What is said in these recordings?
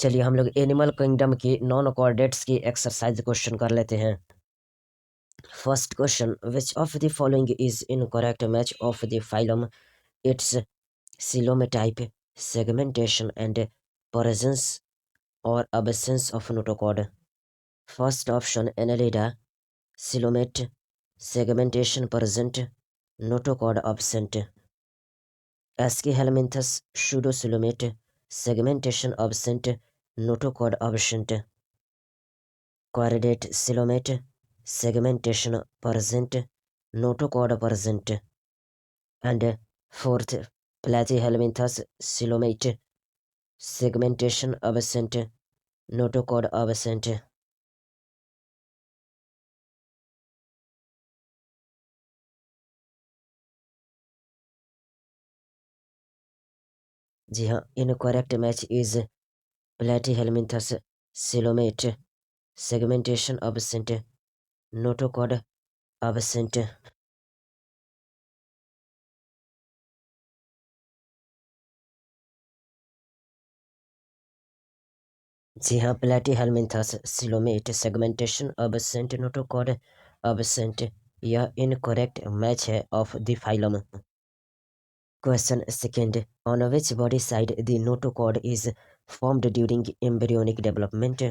चलिए हम लोग एनिमल किंगडम की नॉन कोऑर्डिनेट्स की एक्सरसाइज क्वेश्चन कर लेते हैं। First question, which of the following is incorrect match of the phylum, its coelom type, segmentation and presence or absence of notochord? First option Annelida, Silomate, segmentation present, notochord absent. Aschelminthus, pseudosilomate, segmentation absent, notochord absent. Coordinate silomate, segmentation present, notochord present. And fourth, platyhelminthus silomate, segmentation absent, notochord absent. जी हाँ, incorrect match is platyhelminthus silomate, segmentation absent, notochord absent. जी हाँ, platyhelminthus silomate, segmentation absent, notochord absent. यह incorrect match है of the phylum. Question second, on which body side the notochord is formed during embryonic development?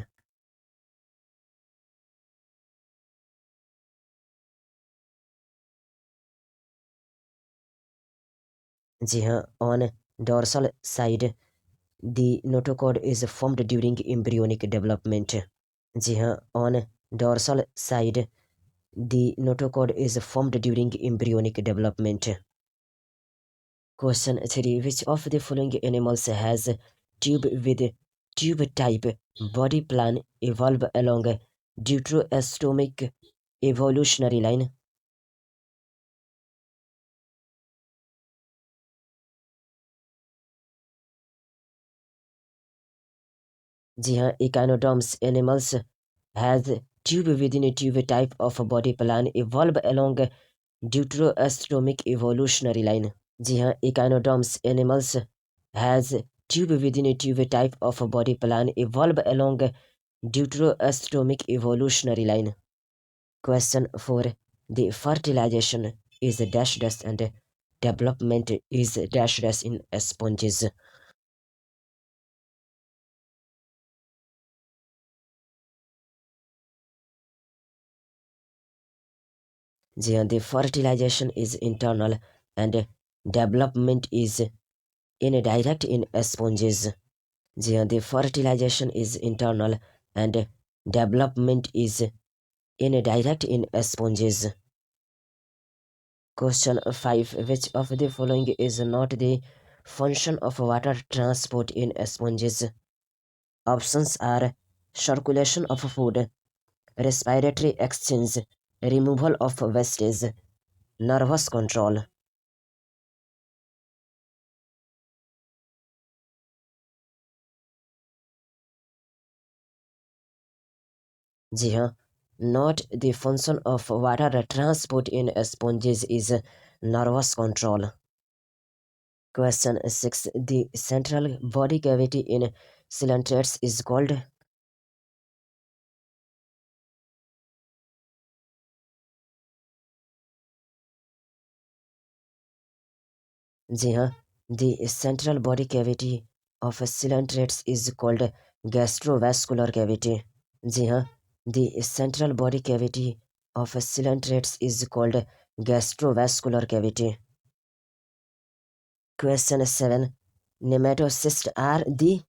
जी हाँ, on dorsal side the notochord is formed during embryonic development. जी हाँ, on dorsal side the notochord is formed during embryonic development. Question 3, which of the following animals has tube with tube type body plan evolve along deuterostomic evolutionary line? जी हाँ, echinoderms animals has tube within a tube type of body plan evolve along deuterostomic evolutionary line. जी हाँ, echinoderms animals has tube within a tube type of body plan evolve along deuterostomic evolutionary line. Question 4. The fertilization is dash dash and development is dash dash in sponges. जी हाँ, the fertilization is internal and development is indirect in sponges. जी हाँ, the fertilization is internal and development is indirect in sponges. Question 5. Which of the following is not the function of water transport in sponges? Options are circulation of food, respiratory exchange, removal of wastage, nervous control. जी हाँ, not the function of water transport in sponges is nervous control. Question 6. The central body cavity in coelacanths is called? जी हाँ, the central body cavity of coelacanths is called gastrovascular cavity. जी हाँ, the central body cavity of coelacanths is called gastrovascular cavity. Question 7. Nematocysts are the?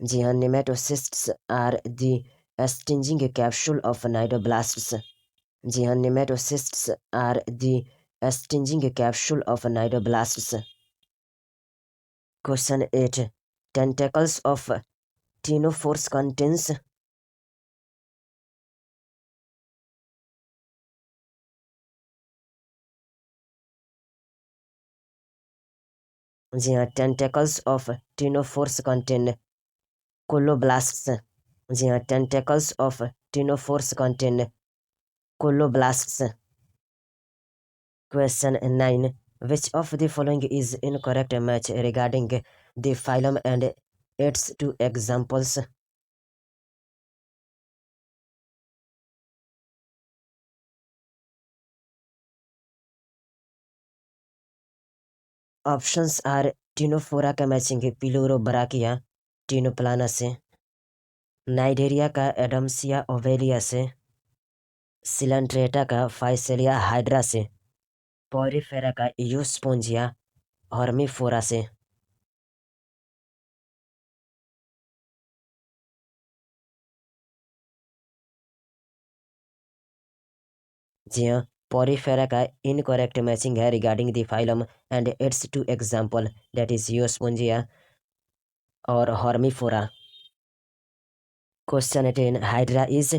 जी हाँ, nematocysts are the stinging capsule of cnidoblasts. जी हाँ, nematocysts are the stinging capsule of cnidoblasts. Question 8. Tentacles of ctenophores contains? जी हाँ, tentacles of ctenophores contain coloblasts. जी हाँ, tentacles of ctenophores contain coloblasts. Question 9. Which of the following is incorrect match regarding the phylum and its two examples? Options are Ctenophora का matching पिलोरोब्राकिया टिनोप्लाना से, Cnidaria का Adamsia ओवेलिया से, Coelenterata का Physalia hydra से, Porifera का यूस्पोंजिया हॉर्मीफोरा से। जी हाँ, पॉरीफेरा का इनकरेक्ट मैचिंग है regarding the phylum and its two example that is Euspongia और हॉर्मीफोरा। क्वेश्चन 10. Hydra is.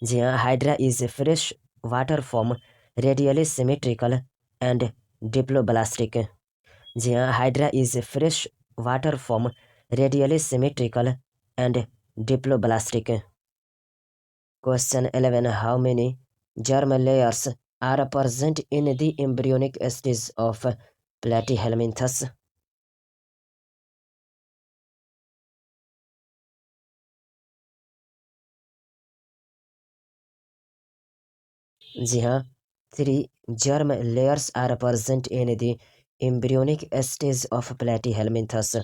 जी हाँ, Hydra is fresh water form radially symmetrical and diploblastic. जी हाँ, Hydra is fresh water form radially symmetrical and diploblastic. Question 11. How many germ layers are present in the embryonic stage of platyhelminthes? जी हाँ, 3 germ layers are present in the embryonic stage of platyhelminthes.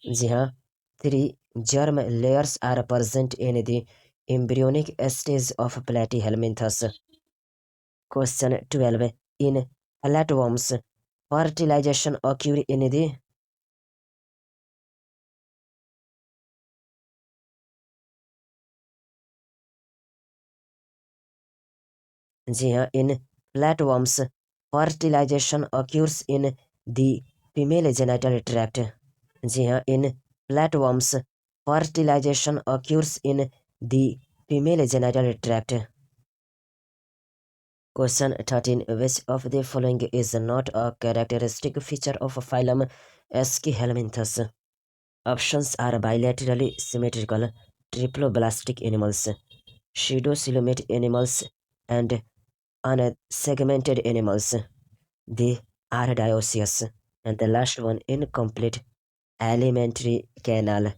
जी हाँ, 3 germ layers are present in the embryonic stage of platyhelminthes. Question 12. In flatworms, fertilization occur in the। जी हाँ, in flatworms, fertilization occurs in the female genital tract. जी हाँ, in flatworms, fertilization occurs in the female genital tract. Question 13. Which of the following is not a characteristic feature of phylum Eschyhelminthes? Options are bilaterally symmetrical triploblastic animals, pseudocoelomate animals, and unsegmented animals. They are dioecious. And the last one, incomplete alimentary canal.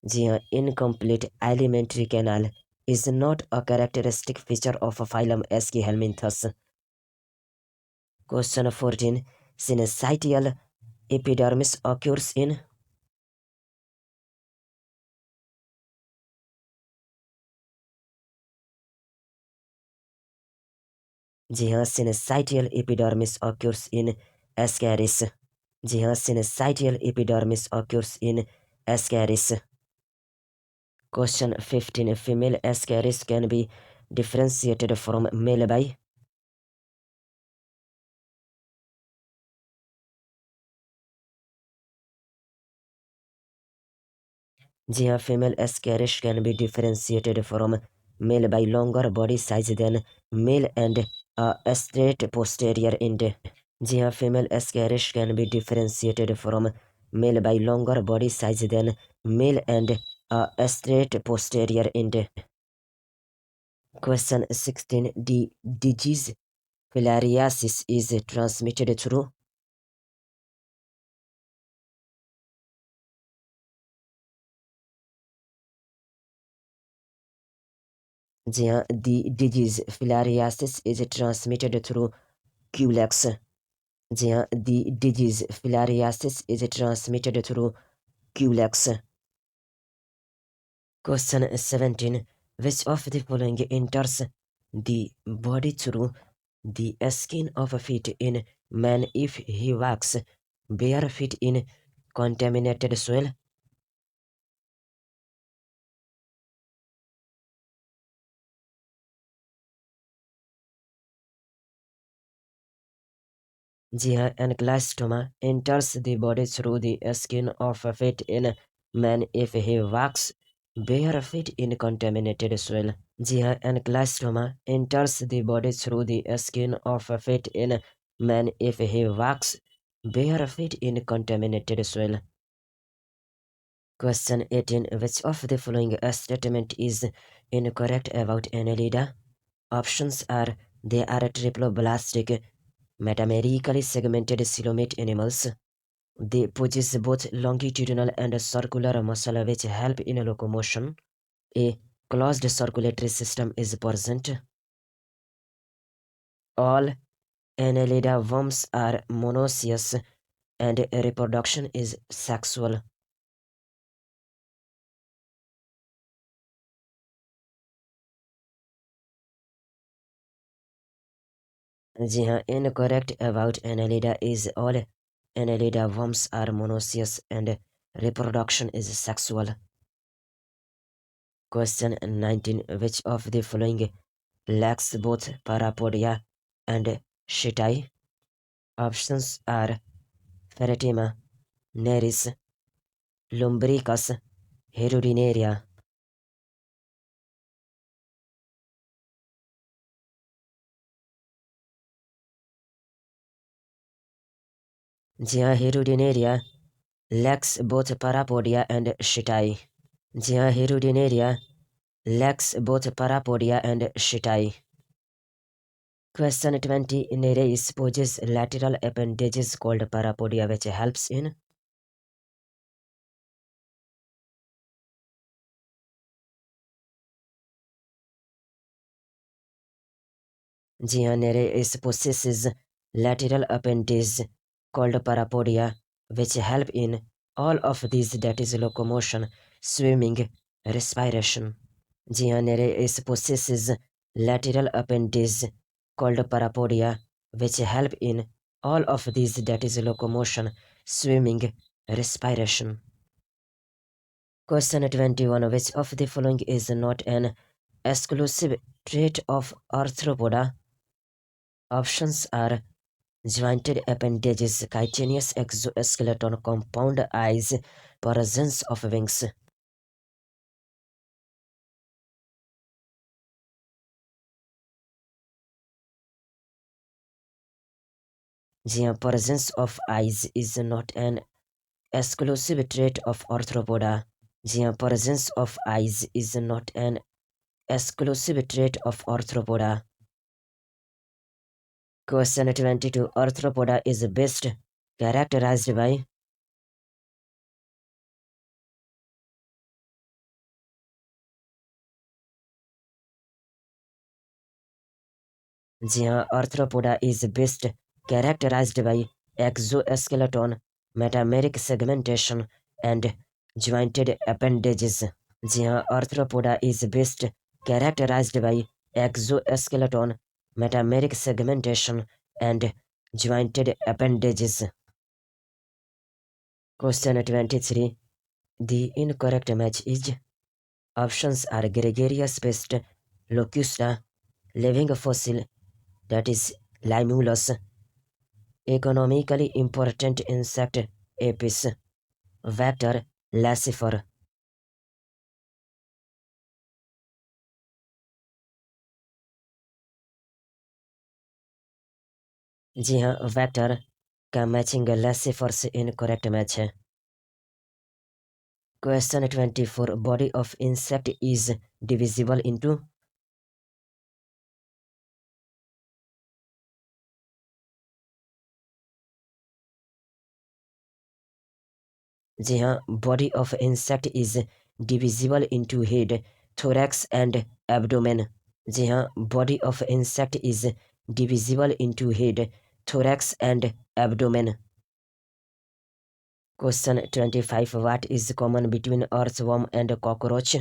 जी हाँ, incomplete alimentary canal is not a characteristic feature of phylum Eschyhelminthes. Question 14. Syncytial epidermis occurs in। जी हाँ, syncytial epidermis occurs in Ascaris. जी हाँ, syncytial epidermis occurs in Ascaris. Question 15. Female Ascaris can be differentiated from male by। जी हाँ, female Ascaris can be differentiated from male by longer body size than male and a straight posterior end. जी हाँ, female Ascaris can be differentiated from male by longer body size than male and a straight posterior end. Question 16. The disease filariasis is transmitted through। जी हाँ, the disease filariasis is transmitted through culex। जी हाँ, the disease filariasis is transmitted through culex। Question 17. Which of the following enters the body through the skin of a feet in man if he walks bare feet in contaminated soil? जी हाँ, ankylostoma enters the body through the skin of a feet in man if he walks bare feet in contaminated soil. जी हाँ, ankylostoma enters the body through the skin of a feet in man if he walks bare feet in contaminated soil. Question 18. Which of the following statement is incorrect about annelida? Options are they are triploblastic, metamerically segmented coelomate animals. They possess both longitudinal and circular muscle which help in locomotion. A closed circulatory system is present. All annelida worms are monoecious and reproduction is sexual. जी हाँ, incorrect about annelida is all annelida worms are monoecious and reproduction is sexual. Question 19. Which of the following lacks both parapodia and setae? Options are Ferretima, Neris, Lumbricus, Herudinaria. जी हाँ, Herudinaria lacks both parapodia and setae. जी हाँ, Herudinaria lacks both parapodia and setae. Question 20. Nereis possess lateral appendages called parapodia which helps in. जी हाँ, Nereis possesses lateral appendage called parapodia which help in all of these, that is locomotion, swimming, respiration. जी हाँ, Nereis possesses lateral appendage called parapodia which help in all of these, that is locomotion, swimming, respiration. Question 21. Which of the following is not an exclusive trait of arthropoda? Options are jointed appendages, chitinous exoskeleton, compound eyes, presence of wings. The presence of eyes is not an exclusive trait of arthropoda. The presence of eyes is not an exclusive trait of arthropoda. Question 22. Arthropoda is best characterized by. जी हाँ, arthropoda is best characterized by exoskeleton, metameric segmentation, and jointed appendages. जी हाँ, arthropoda is best characterized by exoskeleton, metameric segmentation, and jointed appendages. Question 23. The incorrect match is. Options are gregarious pest, locusta, living fossil, that is limulus, economically important insect, apis, vector, lacifer. जी हाँ, vector का matching lacifer से incorrect match है. Question 24. Body of insect is divisible into. जी हाँ, body of insect is divisible into head, thorax and abdomen. जी हाँ, body of insect is divisible into head, thorax and abdomen. Question 25. What is common between earthworm and cockroach?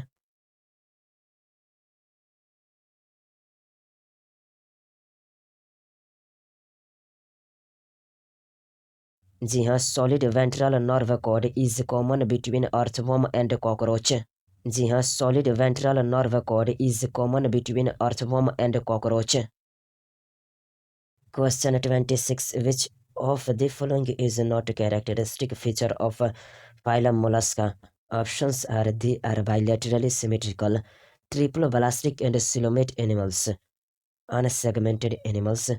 जी हाँ, solid ventral nerve cord is common between earthworm and cockroach. जी हाँ, solid ventral nerve cord is common between earthworm and cockroach. Question 26. Which of the following is not a characteristic feature of phylum Mollusca? Options are they are bilaterally symmetrical, triple ballistic and coelomate animals. Unsegmented animals.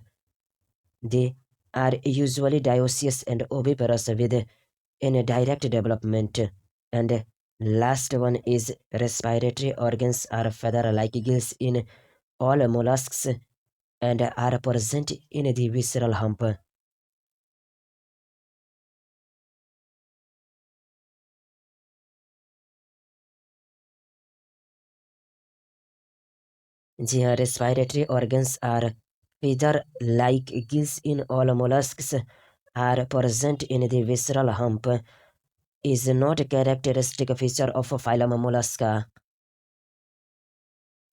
They are usually dioecious and oviparous with indirect development. And last one is respiratory organs are feather-like gills in all mollusks and are present in the visceral hump. The respiratory organs are feather-like gills in all mollusks are present in the visceral hump is not a characteristic feature of phylum Mollusca.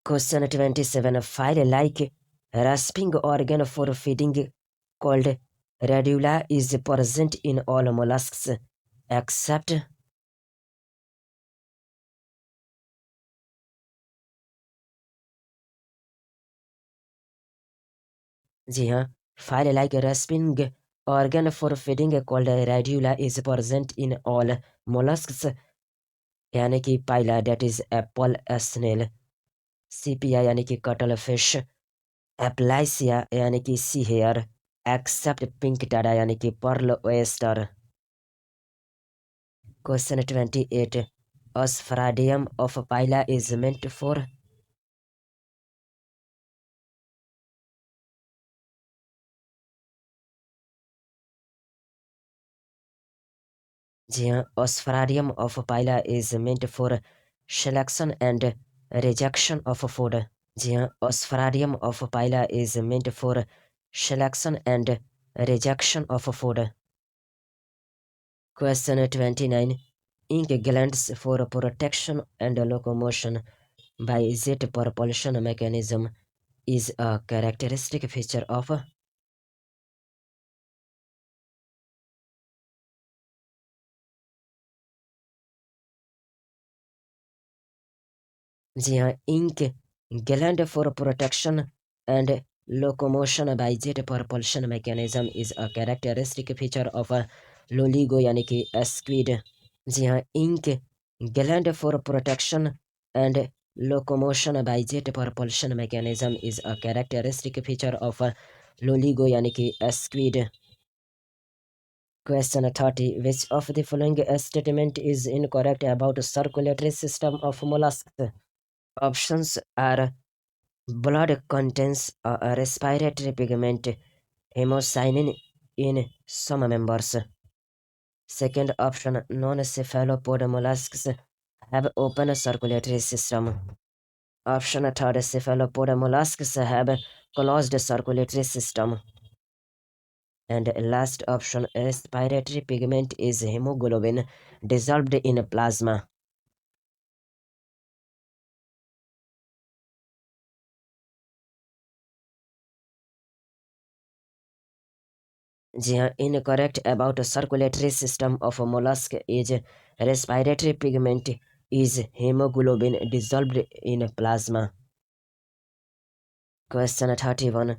Question 27. File-like rasping organ for feeding called radula is present in all mollusks except जी हाँ file-like rasping organ for feeding called radula is present in all mollusks यानी कि पाइला that is apple snail CPI यानी कि cuttlefish Aplysia यानी कि sea hare except pink tada यानी कि pearl oyster. Question 28. Osphradium of Pila is meant for जी हाँ Osphradium of Pila is meant for selection and rejection of food. जी हाँ Osphradium of Pila is meant for selection and rejection of food. Question 29. Ink glands for protection and locomotion by jet propulsion mechanism is a characteristic feature of जी हाँ ink gland for protection and locomotion by jet propulsion mechanism is a characteristic feature of a loligo यानी कि squid. जी हाँ ink gland for protection and locomotion by jet propulsion mechanism is a characteristic feature of a loligo यानी कि squid. Question 30. Which of the following statement is incorrect about circulatory system of mollusks? Options are blood contains a respiratory pigment hemocyanin in some members. Second option, non-cephalopod mollusks have open circulatory system. Option third, cephalopod mollusks have closed circulatory system. And last option, respiratory pigment is hemoglobin dissolved in plasma. जी हाँ incorrect about circulatory system of a mollusk is respiratory pigment is hemoglobin dissolved in plasma. Question 31.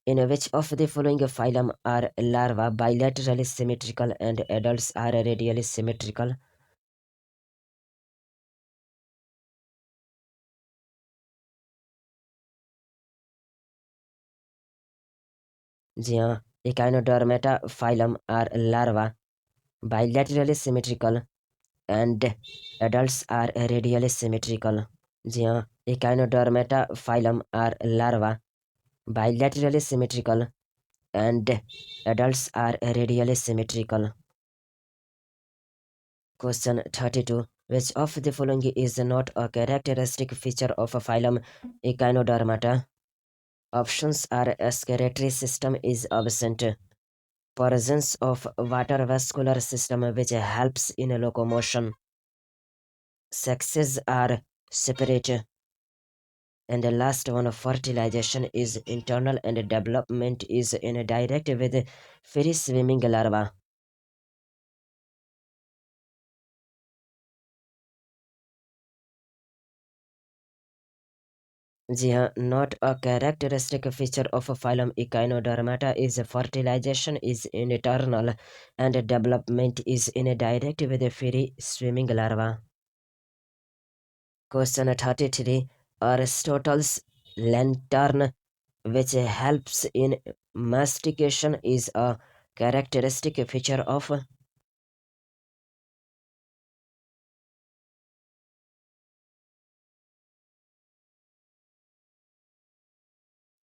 In which of the following phylum are larvae bilaterally symmetrical and adults are radially symmetrical? जी हाँ Echinodermata phylum are larvae bilaterally symmetrical and adults are radially symmetrical. जी हाँ Echinodermata phylum are larvae bilaterally symmetrical and adults are radially symmetrical. Question 32. Which of the following is not a characteristic feature of a phylum Echinodermata? Options are excretory system is absent. Presence of water vascular system which helps in locomotion. Sexes are separate. And the last one, fertilization is internal and development is indirect with free swimming larvae. जी हाँ not a characteristic feature of phylum Echinodermata is fertilization is internal and development is indirect with free swimming larvae. Question 33. Aristotle's lantern, which helps in mastication, is a characteristic feature of.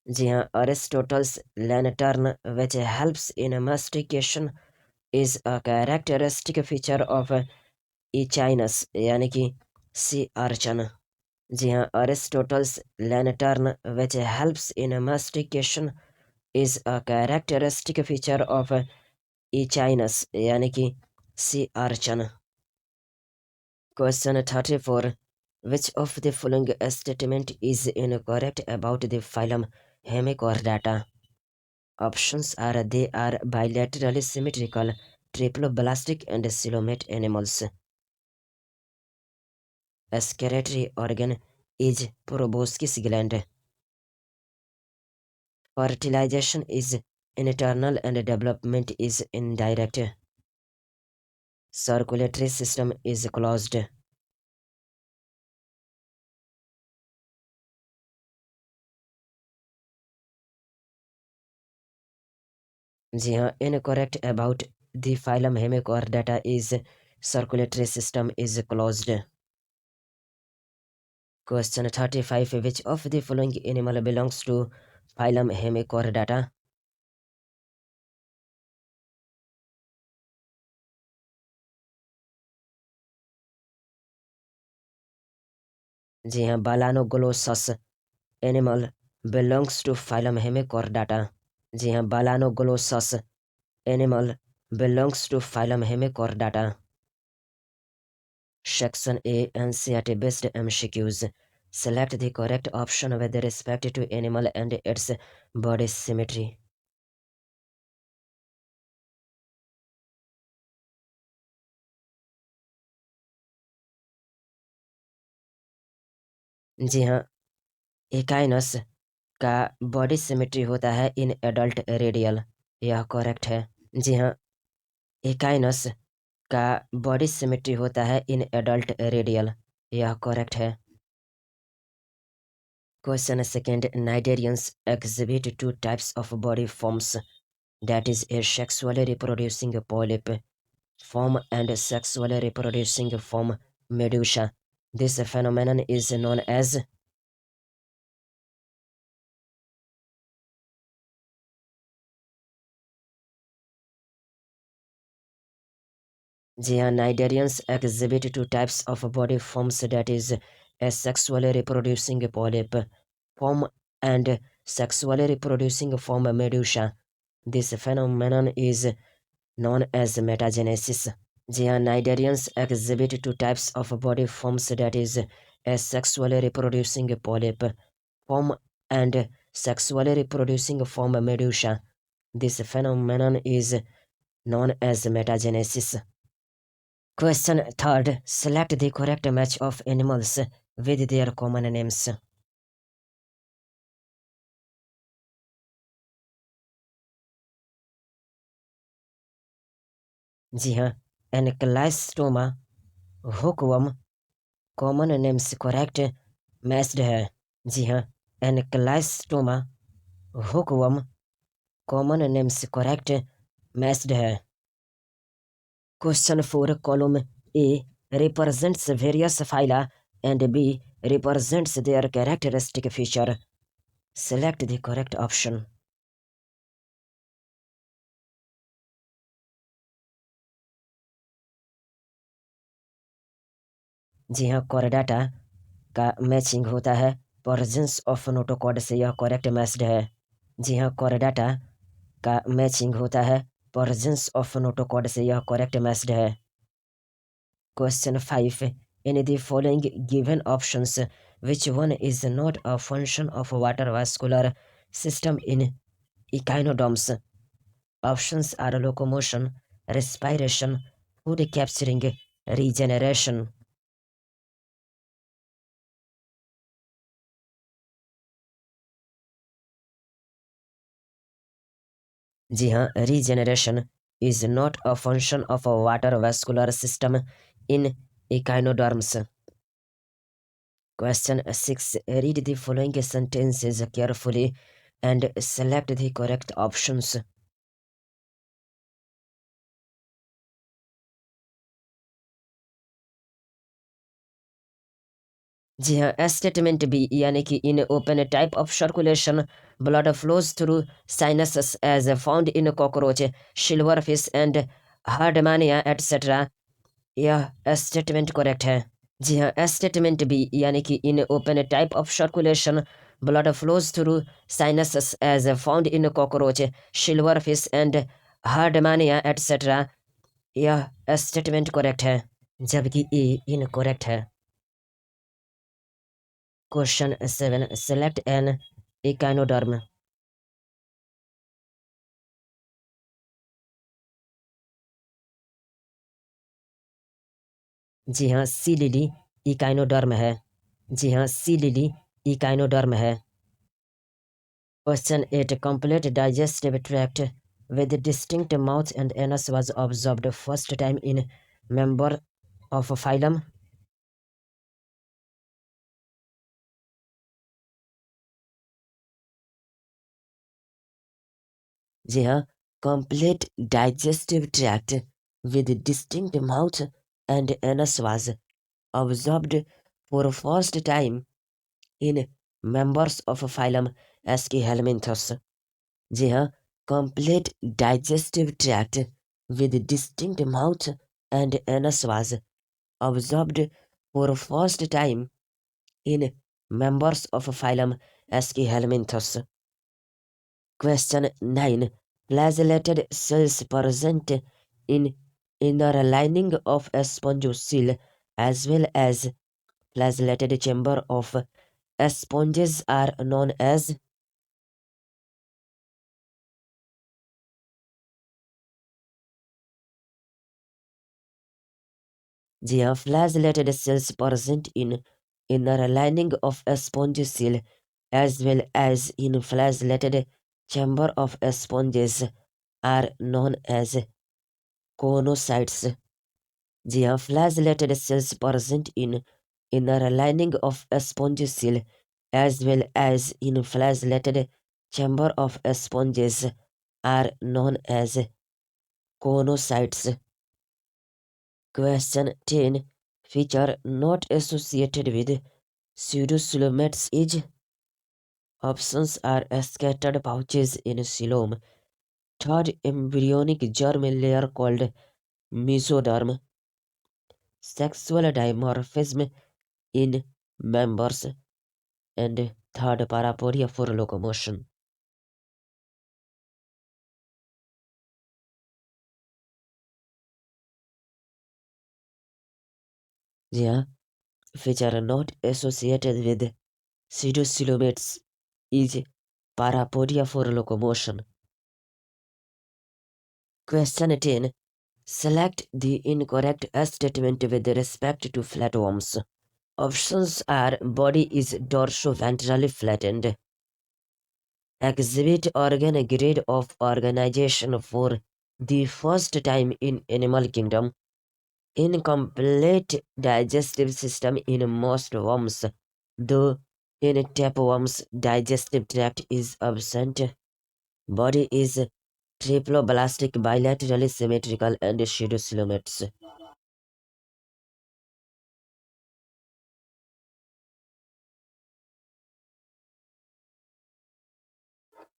जी हाँ, Aristotle's lantern, which helps in mastication, is a characteristic feature of echinus यानी कि sea urchin. जी हाँ, Aristotle's lantern, which helps in mastication, is a characteristic feature of echinus यानी कि sea urchin. Question 34. Which of the following statement is incorrect about the phylum Hemichordata? Options are they are bilaterally symmetrical, triploblastic and coelomate animals. Excretory organ is proboscis gland. Fertilization is internal and development is indirect. Circulatory system is closed. जी हाँ, incorrect about the phylum Hemichordata is circulatory system is closed. Question 35. Which of the following animal belongs to phylum Hemichordata? जी हाँ, बालानोग्लोसस animal belongs to phylum Hemichordata. जी हाँ, बालानोग्लोसस animal belongs to phylum Hemichordata. Section A. NCERT based MCQs. Select the correct option with respect to animal and its body symmetry. जी हाँ, echinus का body symmetry होता है in adult radial, यह correct है। जी हाँ, echinus का बॉडी सिमेट्री होता है इन एडल्ट रेडियल, यह करेक्ट है। Question second. Cnidarians exhibit two types of body forms, that is a sexually reproducing polyp form and sexually reproducing form medusa. This phenomenon is known as. जी हाँ, cnidarians exhibit two types of body forms, that is a sexually reproducing polyp form and sexually reproducing form medusa. This phenomenon is known as metagenesis. जी हाँ, cnidarians exhibit two types of body forms, that is a sexually reproducing polyp form and sexually reproducing form medusa. This phenomenon is known as metagenesis. Question third. Select the correct match of animals with their common names. जी हाँ, एनक्लाइस्टोमा, हुकवम, common names correct matched है। जी हाँ, एनक्लाइस्टोमा, हुकवम, common names correct matched है। Question 4. Column A represents various phyla and B represents their characteristic feature. Select the correct option. जी हाँ, कोरडाटा का matching होता है presence of notochord से, यह करेक्ट मैच्ड है। जी हाँ, कोरडाटा का मैचिंग होता है प्रेजेंस ऑफ नोटोकॉड से, यह करेक्ट मैच्ड है। Question 5. In the following given options which one is not a function of water vascular system in echinoderms? Options are locomotion, respiration, food capturing, regeneration. जी हाँ, regeneration is not a function of a water vascular system in echinoderms. Question 6. Read the following sentences carefully and select the correct options. जी हाँ, statement B यानी कि in open type of circulation blood flows through sinuses as found in cockroach silverfish and Herdmania etcetera. यह statement correct है। जी हाँ, statement B यानी कि in open type of circulation blood flows through sinuses as found in cockroach silverfish and Herdmania etcetera. यह statement correct है, जबकि A incorrect है। क्वेश्चन 7. Select an echinoderm. जी हाँ, सी लिली इकाइनोडर्म है। जी हाँ, सी लिली इकाइनोडर्म है। Question 8. Complete digestive tract with distinct mouth and anus was observed first time in member of phylum. जी हाँ, complete digestive tract with distinct mouth and anus was observed for first time in members of phylum Aschelminthus. जी हाँ, complete digestive tract with distinct mouth and anus was observed for first time in members of phylum Aschelminthus. Question 9. Flagellated cells present in inner lining of a spongiocele as well as flagellated chamber of sponges are known as। जी हाँ, flagellated cells present in inner lining of a spongiocele as well as in flagellated chamber of sponges are known as conocytes। जी हाँ, flagellated cells present in inner lining of a spongiocele as well as in flagellated chamber of sponges are known as conocytes। Question 10. Feature not associated with pseudocylomates is। Options are scattered pouches in xylem, third embryonic germ layer called mesoderm, sexual dimorphism in members, and third parapodia for locomotion। जी हाँ, feature not associated with pseudocylomates is parapodia for locomotion। Question 10. Select the incorrect statement with respect to flatworms. Options are body is dorsoventrally flattened. Exhibit organ grade of organization for the first time in animal kingdom. Incomplete digestive system in most worms, though in tapeworms digestive tract is absent. Body is triploblastic, bilaterally symmetrical and pseudocylomates।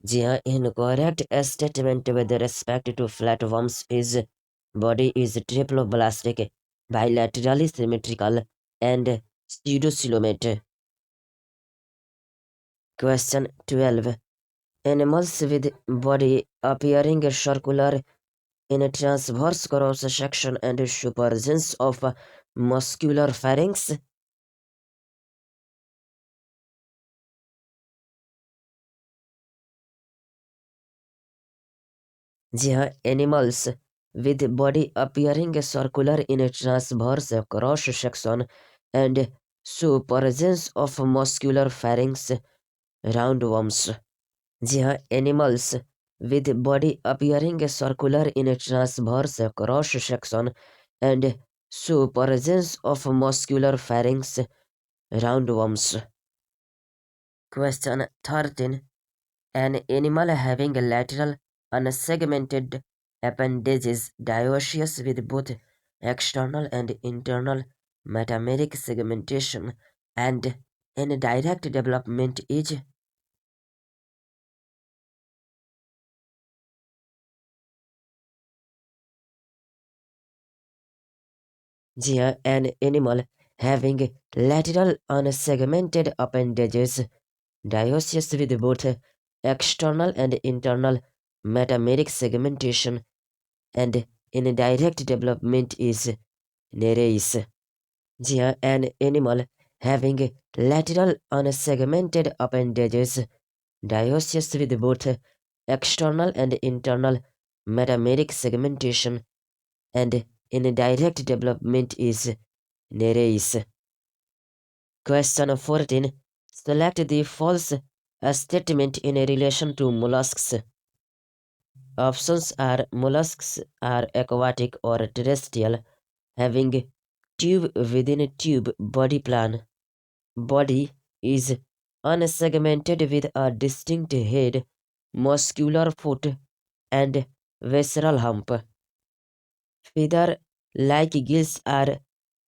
जी हाँ, incorrect statement with respect to flatworms is body is triploblastic, bilaterally symmetrical and pseudocoelomate। Question 12. Animals with body appearing circular in a transverse cross section and supergence of muscular pharynx। जी हाँ, animals with body appearing circular in a transverse cross section and supergence of muscular pharynx roundworms। जी हाँ, animals with body appearing circular in a transverse cross section and supergence of muscular pharynx roundworms. Question 13. An animal having lateral unsegmented appendages dioecious with both external and internal metameric segmentation and indirect development is. Here, an animal having lateral unsegmented appendages dioecious with both external and internal metameric segmentation and indirect development is nereis. Here, an animal having lateral unsegmented appendages dioecious with both external and internal metameric segmentation and indirect development is nereis. Question 14. Select the false statement in relation to mollusks. Options are mollusks are aquatic or terrestrial, having tube within tube body plan. Body is unsegmented with a distinct head, muscular foot, and visceral hump. Feather like gills are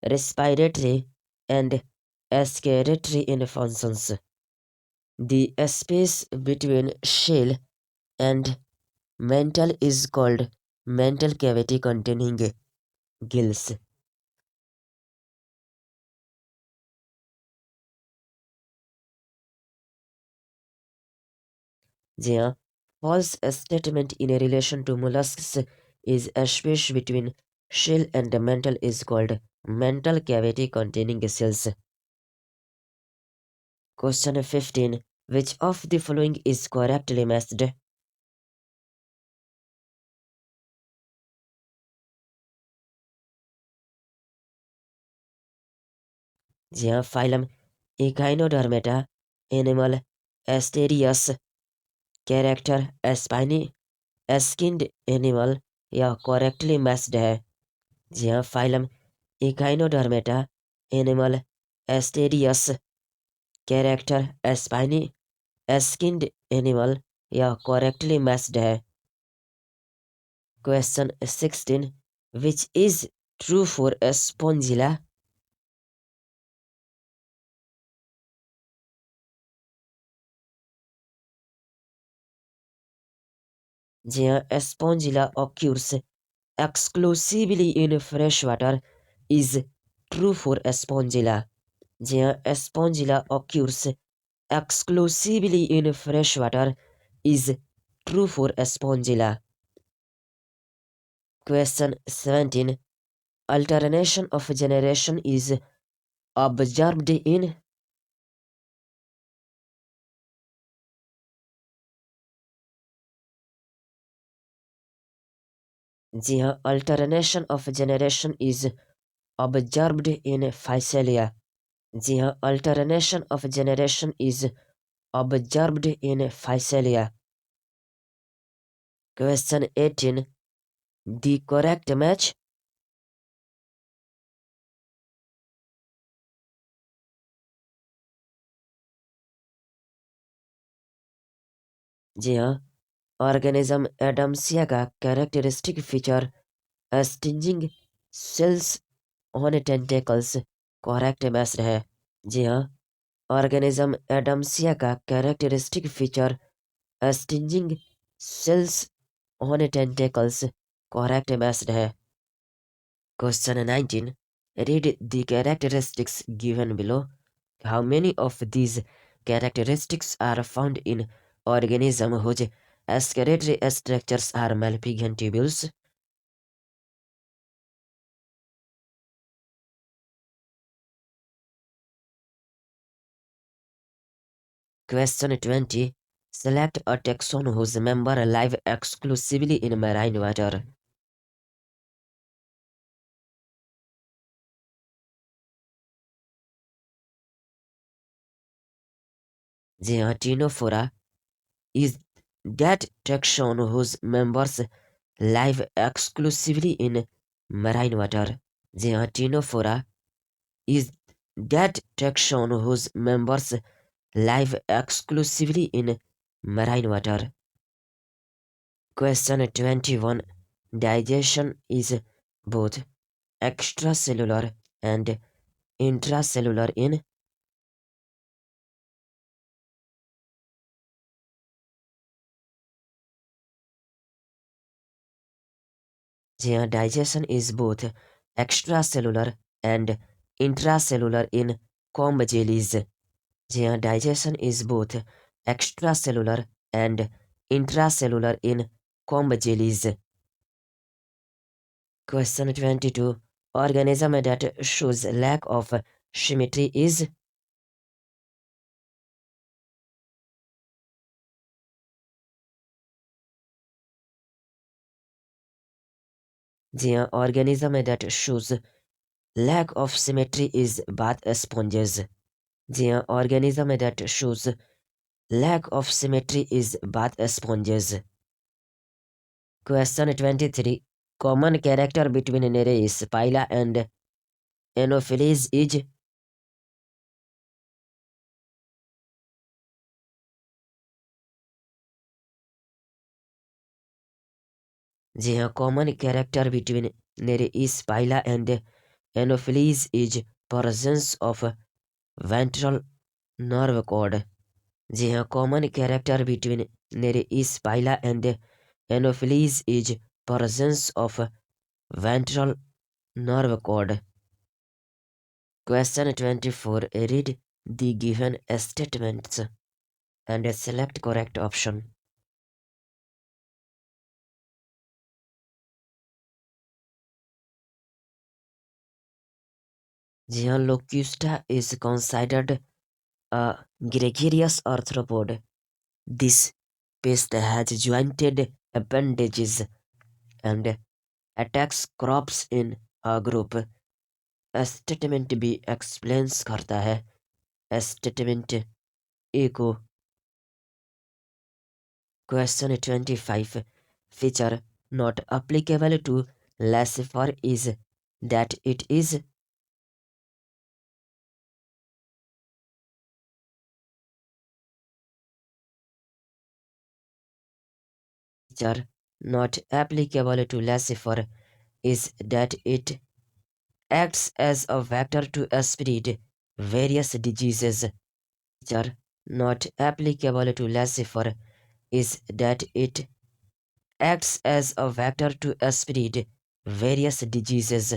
respiratory and excretory in functions. The space between shell and mantle is called mantle cavity containing gills. The false statement in relation to mollusks is a space between shell and the mantle is called mantle cavity containing cells. Question 15. Which of the following is correctly matched? The phylum Echinodermata, animal Asterias, character spiny skinned animal यह correctly matched है. यह phylum Echinodermata, animal Asterias, character spiny skinned animal यह correctly matched है. Question 16. Which is true for a spongilla? The spongilla occurs exclusively in freshwater is true for a spongilla. The spongilla occurs exclusively in freshwater is true for a spongilla. Question 17. Alternation of generation is observed in. The alternation of generation is observed in Physalia. The alternation of generation is observed in Physalia. Question 18. The correct match. जी हाँ, organism Adamsia का characteristic feature stinging cells on tentacles correct match है. जी हाँ, organism Adamsia का characteristic feature stinging cells on tentacles correct match है. Question 19. Read the characteristics given below. How many of these characteristics are found in organisms whose excretory structures are Malpighian tubules? Question 20. Select a taxon whose member live exclusively in marine water. The Actinophora is that taxon whose members live exclusively in marine water. The Actinophora is that taxon whose members live exclusively in marine water. Question 21. Digestion is both extracellular and intracellular in digestion is both extracellular and intracellular in comb jellies. Digestion is both extracellular and intracellular in comb jellies. Question 22. Organism that shows lack of symmetry is the organism that shows lack of symmetry is bath sponges. The organism that shows lack of symmetry is bath sponges. Question 23. Common character between Nereis, Pila and Anopheles is the common character between Nereis, Pila and Anopheles is presence of ventral nerve cord. The common character between Nereis, Pila and Anopheles is presence of ventral nerve cord. Question 24. Read the given statements and select correct option. The locusta is considered a gregarious arthropod. This pest has jointed appendages and attacks crops in a group. Statement B explains करता है. Statement A को. Question 25. Feature not applicable to Lassifer is that it is feature not applicable to Lassifer is that it acts as a vector to spread various diseases. Feature not applicable to Lassifer is that it acts as a vector to spread various diseases.